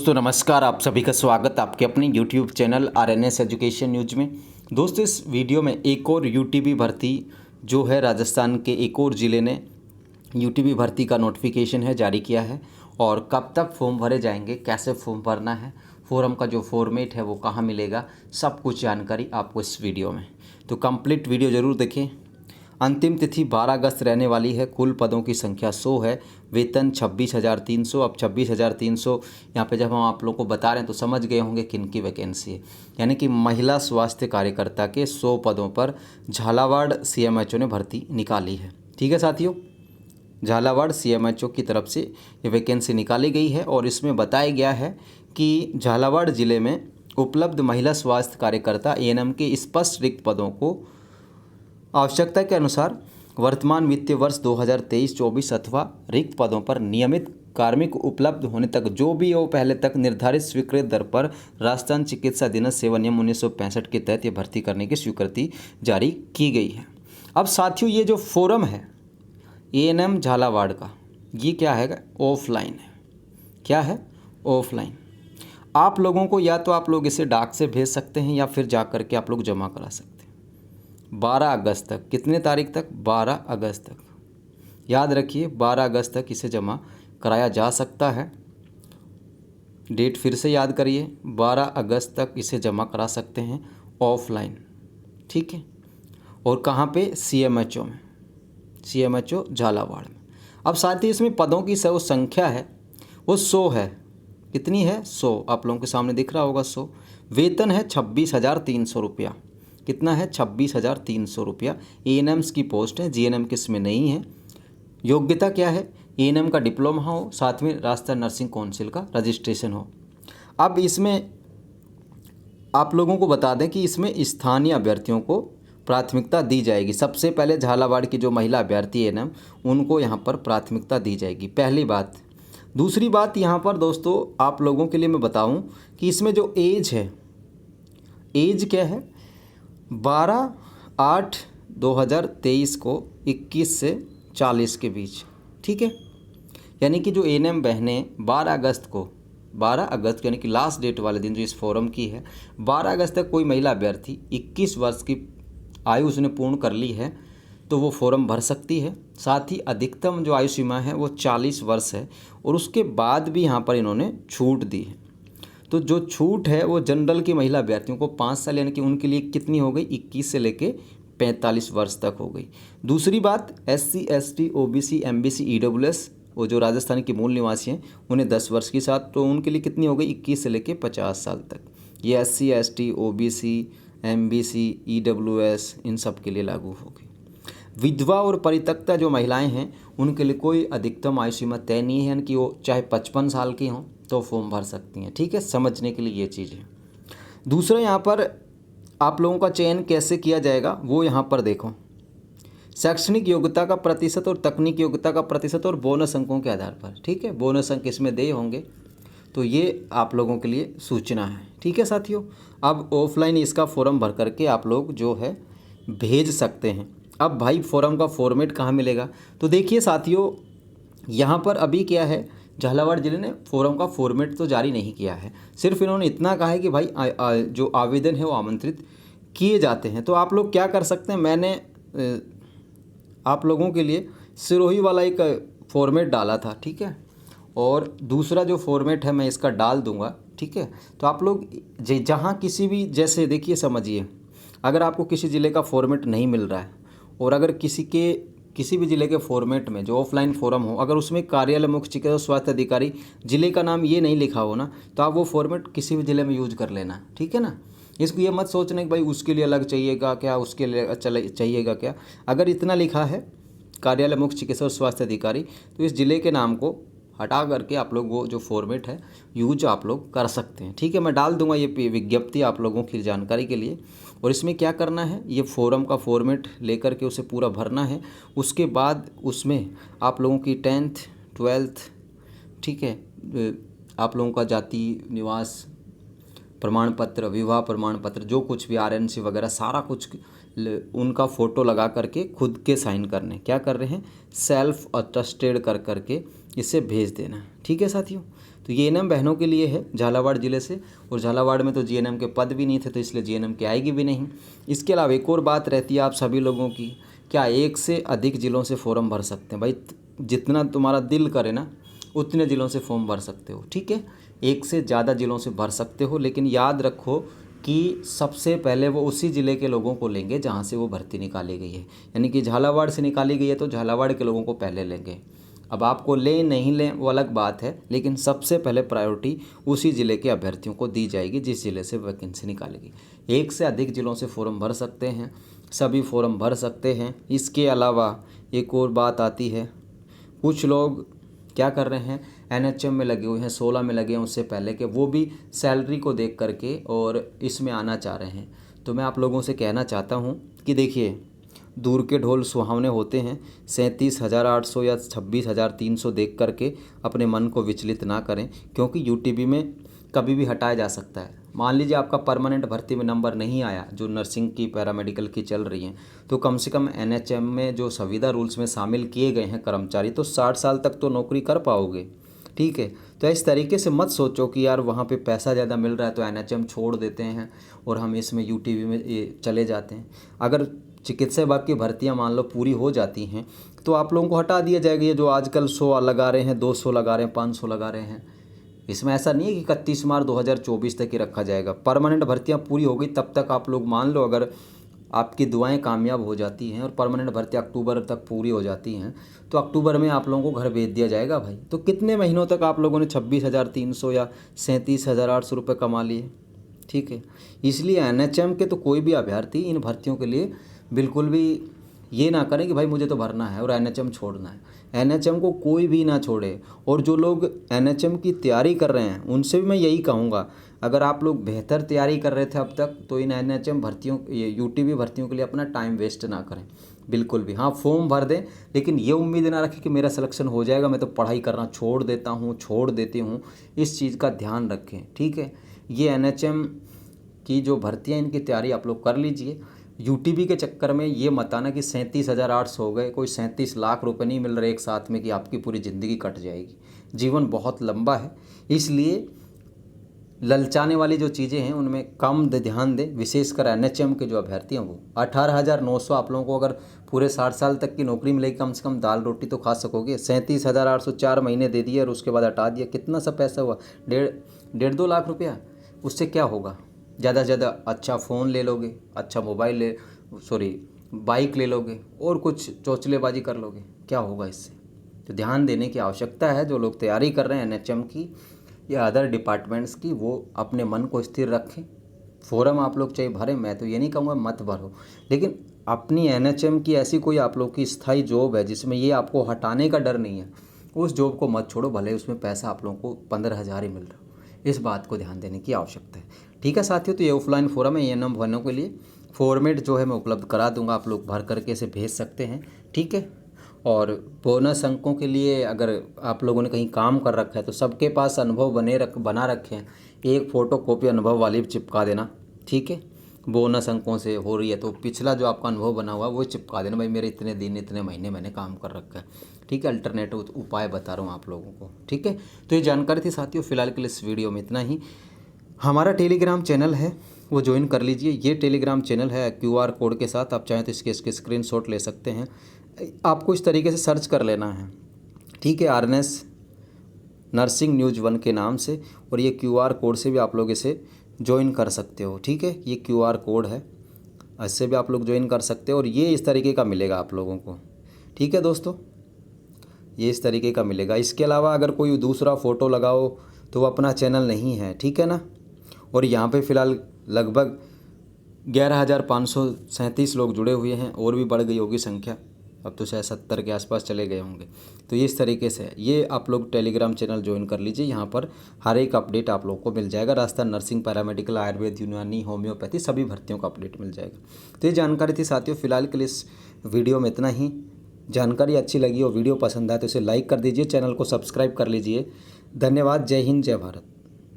दोस्तों नमस्कार, आप सभी का स्वागत आपके अपने YouTube channel RNS education news में। दोस्तों इस वीडियो में एक और UTB भर्ती जो है राजस्थान के एक और ज़िले ने UTB भर्ती का नोटिफिकेशन है जारी किया है और कब तक फॉर्म भरे जाएंगे, कैसे फॉर्म भरना है, फॉर्म का जो फॉर्मेट है वो कहाँ मिलेगा, सब कुछ जानकारी आपको इस वीडियो में। तो कंप्लीट वीडियो ज़रूर देखें। अंतिम तिथि 12 अगस्त रहने वाली है। कुल पदों की संख्या 100 है। वेतन 26,300। अब 26,300 यहाँ पे जब हम आप लोग को बता रहे हैं तो समझ गए होंगे किन की वैकेंसी है, यानी कि महिला स्वास्थ्य कार्यकर्ता के 100 पदों पर झालावाड़ CMHO ने भर्ती निकाली है। ठीक है साथियों, झालावाड़ CMHO की तरफ से ये वैकेंसी निकाली गई है और इसमें बताया गया है कि झालावाड़ ज़िले में उपलब्ध महिला स्वास्थ्य कार्यकर्ता ANM के स्पष्ट रिक्त पदों को आवश्यकता के अनुसार वर्तमान वित्तीय वर्ष 2023-24 अथवा रिक्त पदों पर नियमित कार्मिक उपलब्ध होने तक जो भी हो पहले तक निर्धारित स्वीकृत दर पर राजस्थान चिकित्सा अधिनियम सेवा नियम 1965 के तहत ये भर्ती करने की स्वीकृति जारी की गई है। अब साथियों ये जो फोरम है ANM झालावाड़ का, ये क्या है, ऑफलाइन है। क्या है? ऑफलाइन। आप लोगों को या तो आप लोग इसे डाक से भेज सकते हैं या फिर जा कर के आप लोग जमा करा सकते हैं 12 अगस्त तक। कितने तारीख तक? 12 अगस्त तक। याद रखिए 12 अगस्त तक इसे जमा कराया जा सकता है। डेट फिर से याद करिए, 12 अगस्त तक इसे जमा करा सकते हैं ऑफलाइन। ठीक है, और कहाँ पे? CMHO में, CMHO झालावाड़ में। अब साथ ही इसमें पदों की संख्या है वो 100 है। कितनी है? 100। आप लोगों के सामने दिख रहा होगा 100। वेतन है 26,300 रुपया। कितना है? 26,300 रुपया। ANMs की पोस्ट है, GNM के इसमें नहीं है। योग्यता क्या है? ANM का डिप्लोमा हो, साथ में राजस्थान नर्सिंग काउंसिल का रजिस्ट्रेशन हो। अब इसमें आप लोगों को बता दें कि इसमें स्थानीय अभ्यर्थियों को प्राथमिकता दी जाएगी। सबसे पहले झालावाड़ की जो महिला अभ्यर्थी ANM, उनको यहाँ पर प्राथमिकता दी जाएगी, पहली बात। दूसरी बात यहाँ पर दोस्तों आप लोगों के लिए मैं बताऊँ कि इसमें जो एज है, एज क्या है? 12/8/2023 को 21 से 40 के बीच। ठीक है, यानी कि जो ANM बहनें 12 अगस्त को, 12 अगस्त यानी कि लास्ट डेट वाले दिन जो इस फोरम की है, 12 अगस्त तक कोई महिला अभ्यर्थी 21 वर्ष की आयु उसने पूर्ण कर ली है तो वो फॉर्म भर सकती है। साथ ही अधिकतम जो आयु सीमा है वो 40 वर्ष है और उसके बाद भी यहाँ पर इन्होंने छूट दी है। तो जो छूट है वो जनरल की महिला अभ्यर्थियों को 5 साल, यानी कि उनके लिए कितनी हो गई? 21 से लेके 45 वर्ष तक हो गई। दूसरी बात SC ST OBC MBC EWS, वो जो राजस्थान के मूल निवासी हैं उन्हें 10 वर्ष की साथ, तो उनके लिए कितनी हो गई? 21 से लेके 50 साल तक। ये SC ST OBC MBC EWS इन सब के लिए लागू हो गई। विधवा और परित्यक्ता जो महिलाएं हैं उनके लिए कोई अधिकतम आयु सीमा तय नहीं है, यानी कि वो चाहे 55 साल की हों तो फॉर्म भर सकती हैं। ठीक है, समझने के लिए ये चीज़ है। दूसरा यहाँ पर आप लोगों का चयन कैसे किया जाएगा वो यहाँ पर देखो, शैक्षणिक योग्यता का प्रतिशत और तकनीक योग्यता का प्रतिशत और बोनस अंकों के आधार पर। ठीक है, बोनस अंक इसमें दे होंगे, तो ये आप लोगों के लिए सूचना है। ठीक है साथियों, अब ऑफलाइन इसका फॉर्म भर करके आप लोग जो है भेज सकते हैं। अब भाई फॉर्म का फॉर्मेट कहाँ मिलेगा? तो देखिए साथियों, यहाँ पर अभी क्या है, झालावाड़ ज़िले ने फॉर्म का फॉर्मेट तो जारी नहीं किया है, सिर्फ इन्होंने इतना कहा है कि भाई जो आवेदन है वो आमंत्रित किए जाते हैं। तो आप लोग क्या कर सकते हैं, मैंने आप लोगों के लिए सिरोही वाला एक फॉर्मेट डाला था। ठीक है, और दूसरा जो फॉर्मेट है मैं इसका डाल दूंगा। ठीक है, तो आप लोग जहाँ किसी भी, जैसे देखिए समझिए, अगर आपको किसी ज़िले का फॉर्मेट नहीं मिल रहा है और अगर किसी भी ज़िले के फॉर्मेट में जो ऑफलाइन फॉर्म हो, अगर उसमें कार्यालय मुख्य चिकित्सा स्वास्थ्य अधिकारी ज़िले का नाम ये नहीं लिखा हो ना, तो आप वो फॉर्मेट किसी भी ज़िले में यूज कर लेना। ठीक है ना, इसको ये मत सोचना कि भाई उसके लिए अलग चाहिएगा क्या, उसके लिए चाहिएगा क्या। अगर इतना लिखा है कार्यालय मुख्य चिकित्सा स्वास्थ्य अधिकारी, तो इस ज़िले के नाम को हटा करके आप लोग वो जो फॉर्मेट है यूज आप लोग कर सकते हैं। ठीक है, मैं डाल दूंगा ये विज्ञप्ति आप लोगों की जानकारी के लिए। और इसमें क्या करना है, ये फॉर्म का फॉर्मेट लेकर के उसे पूरा भरना है। उसके बाद उसमें आप लोगों की 10th 12th, ठीक है, आप लोगों का जाति निवास प्रमाण पत्र, विवाह प्रमाण पत्र, जो कुछ भी RNC वगैरह सारा कुछ उनका फ़ोटो लगा करके खुद के साइन करने, क्या कर रहे हैं, सेल्फ अटेस्टेड कर करके इसे भेज देना। ठीक है साथियों, तो ये एएनएम बहनों के लिए है झालावाड़ ज़िले से, और झालावाड़ में तो जीएनएम के पद भी नहीं थे, तो इसलिए जीएनएम की आएगी भी नहीं। इसके अलावा एक और बात रहती है आप सभी लोगों की, क्या एक से अधिक ज़िलों से फॉर्म भर सकते हैं? भाई जितना तुम्हारा दिल करे ना उतने ज़िलों से फॉर्म भर सकते हो, ठीक है। एक से ज़्यादा ज़िलों से भर सकते हो, लेकिन याद रखो कि सबसे पहले वो उसी ज़िले के लोगों को लेंगे जहाँ से वो भर्ती निकाली गई है। यानी कि झालावाड़ से निकाली गई है तो झालावाड़ के लोगों को पहले लेंगे। अब आपको लें नहीं लें वो अलग बात है, लेकिन सबसे पहले प्रायोरिटी उसी ज़िले के अभ्यर्थियों को दी जाएगी जिस ज़िले से वैकेंसी निकालेगी। एक से अधिक ज़िलों से फॉर्म भर सकते हैं, सभी फॉर्म भर सकते हैं। इसके अलावा एक और बात आती है, कुछ लोग क्या कर रहे हैं, एनएचएम में लगे हुए हैं, 16 में लगे हैं उससे पहले के, वो भी सैलरी को देख करके और इसमें आना चाह रहे हैं। तो मैं आप लोगों से कहना चाहता हूँ कि देखिए, दूर के ढोल सुहावने होते हैं। 37,800 या 26,300 देख करके अपने मन को विचलित ना करें, क्योंकि यूटीबी में कभी भी हटाया जा सकता है। मान लीजिए आपका परमानेंट भर्ती में नंबर नहीं आया, जो नर्सिंग की पैरामेडिकल की चल रही हैं, तो कम से कम एनएचएम में जो संविदा रूल्स में शामिल किए गए हैं कर्मचारी, तो 60 साल तक तो नौकरी कर पाओगे, ठीक है। तो इस तरीके से मत सोचो कि यार वहाँ पे पैसा ज़्यादा मिल रहा है तो एनएचएम छोड़ देते हैं और हम इसमें यूटीबी में ये चले जाते हैं। अगर चिकित्सा विभाग की भर्तियाँ मान लो पूरी हो जाती हैं तो आप लोगों को हटा दिया जाएगा। ये जो आजकल 100 लगा रहे हैं, 200 लगा रहे हैं, 500 लगा रहे हैं, इसमें ऐसा नहीं है कि 31 मार्च 2024 तक ही रखा जाएगा। परमानेंट भर्तियां पूरी हो गई तब तक आप लोग मान लो, अगर आपकी दुआएं कामयाब हो जाती हैं और परमानेंट भर्तियां अक्टूबर तक पूरी हो जाती हैं, तो अक्टूबर में आप लोगों को घर भेज दिया जाएगा भाई। तो कितने महीनों तक आप लोगों ने 26,300 या 37,800 रुपये कमा लिए, ठीक है। इसलिए एनएचएम के तो कोई भी अभ्यर्थी इन भर्तियों के लिए बिल्कुल भी ये ना करें कि भाई मुझे तो भरना है और एनएचएम छोड़ना है। एनएचएम को कोई भी ना छोड़े। और जो लोग एनएचएम की तैयारी कर रहे हैं उनसे भी मैं यही कहूँगा, अगर आप लोग बेहतर तैयारी कर रहे थे अब तक, तो इन एनएचएम भर्तियों, ये यूटीबी भर्तियों के लिए अपना टाइम वेस्ट ना करें बिल्कुल भी। हाँ, फॉर्म भर दें, लेकिन ये उम्मीद ना रखें कि मेरा सिलेक्शन हो जाएगा, मैं तो पढ़ाई करना छोड़ देता हूँ, छोड़ देती हूँ। इस चीज़ का ध्यान रखें, ठीक है। ये एनएचएम की जो भर्तियाँ, इनकी तैयारी आप लोग कर लीजिए। यूटीबी के चक्कर में ये मत आना कि 37,800 हो गए, कोई 37 लाख रुपए नहीं मिल रहे एक साथ में कि आपकी पूरी ज़िंदगी कट जाएगी। जीवन बहुत लंबा है, इसलिए ललचाने वाली जो चीज़ें हैं उनमें कम ध्यान दें। विशेषकर एनएचएम के जो अभ्यर्थी हैं वो 18,900 आप लोगों को अगर पूरे 60 साल तक की नौकरी मिलेगी, कम से कम दाल रोटी तो खा सकोगे। 37,800 4 महीने दे दिए और उसके बाद हटा दिया, कितना सा पैसा हुआ? 1.5-2 लाख रुपया। उससे क्या होगा? ज़्यादा से ज़्यादा अच्छा फ़ोन ले लोगे, अच्छा मोबाइल बाइक ले लोगे और कुछ चौचलेबाजी कर लोगे, क्या होगा इससे? तो ध्यान देने की आवश्यकता है। जो लोग तैयारी कर रहे हैं एनएचएम की या अदर डिपार्टमेंट्स की, वो अपने मन को स्थिर रखें। फॉर्म आप लोग चाहे भरें, मैं तो ये नहीं कहूँगा मत भरो, लेकिन अपनी एनएचएम की ऐसी कोई आप लोग की स्थायी जॉब है जिसमें ये आपको हटाने का डर नहीं है, उस जॉब को मत छोड़ो, भले उसमें पैसा आप लोगों को 15,000 ही मिल रहा हो। इस बात को ध्यान देने की आवश्यकता है, ठीक है साथियों। तो ये ऑफलाइन फोरम है एएनएम भरने के लिए। फॉर्मेट जो है मैं उपलब्ध करा दूंगा, आप लोग भर करके इसे भेज सकते हैं, ठीक है। और बोनस अंकों के लिए अगर आप लोगों ने कहीं काम कर रखा है तो सबके पास अनुभव बना रखे हैं, एक फ़ोटो कॉपी अनुभव वाली चिपका देना, ठीक है। बोनस अंकों से हो रही है तो पिछला जो आपका अनुभव बना हुआ वो चिपका देना, भाई मेरे इतने दिन इतने महीने मैंने काम कर रखा है, ठीक है। अल्टरनेटिव उपाय बता रहा हूँ आप लोगों को, ठीक है। तो ये जानकारी थी साथियों, फिलहाल के लिए इस वीडियो में इतना ही। हमारा टेलीग्राम चैनल है वो ज्वाइन कर लीजिए। ये टेलीग्राम चैनल है QR कोड के साथ, आप चाहें तो इसके स्क्रीनशॉट ले सकते हैं। आपको इस तरीके से सर्च कर लेना है, ठीक है, RNS नर्सिंग न्यूज़ 1 के नाम से, और ये QR कोड से भी आप लोग इसे ज्वाइन कर सकते हो, ठीक है। ये QR कोड है, इससे भी आप लोग ज्वाइन कर सकते हो और ये इस तरीके का मिलेगा आप लोगों को, ठीक है दोस्तों, ये इस तरीके का मिलेगा। इसके अलावा अगर कोई दूसरा फ़ोटो लगाओ तो वो अपना चैनल नहीं है, ठीक है ना। और यहाँ पे फ़िलहाल लगभग 11,537 लोग जुड़े हुए हैं, और भी बढ़ गई होगी संख्या, अब तो शायद 70 के आसपास चले गए होंगे। तो ये इस तरीके से ये आप लोग टेलीग्राम चैनल ज्वाइन कर लीजिए, यहाँ पर हर एक अपडेट आप लोग को मिल जाएगा। राजस्थान नर्सिंग, पैरामेडिकल, आयुर्वेद, यूनानी, होम्योपैथी सभी भर्तियों का अपडेट मिल जाएगा। तो ये जानकारी थी साथियों, फिलहाल के लिए इस वीडियो में इतना ही। जानकारी अच्छी लगी और वीडियो पसंद आए तो इसे लाइक कर दीजिए, चैनल को सब्सक्राइब कर लीजिए। धन्यवाद। जय हिंद, जय भारत।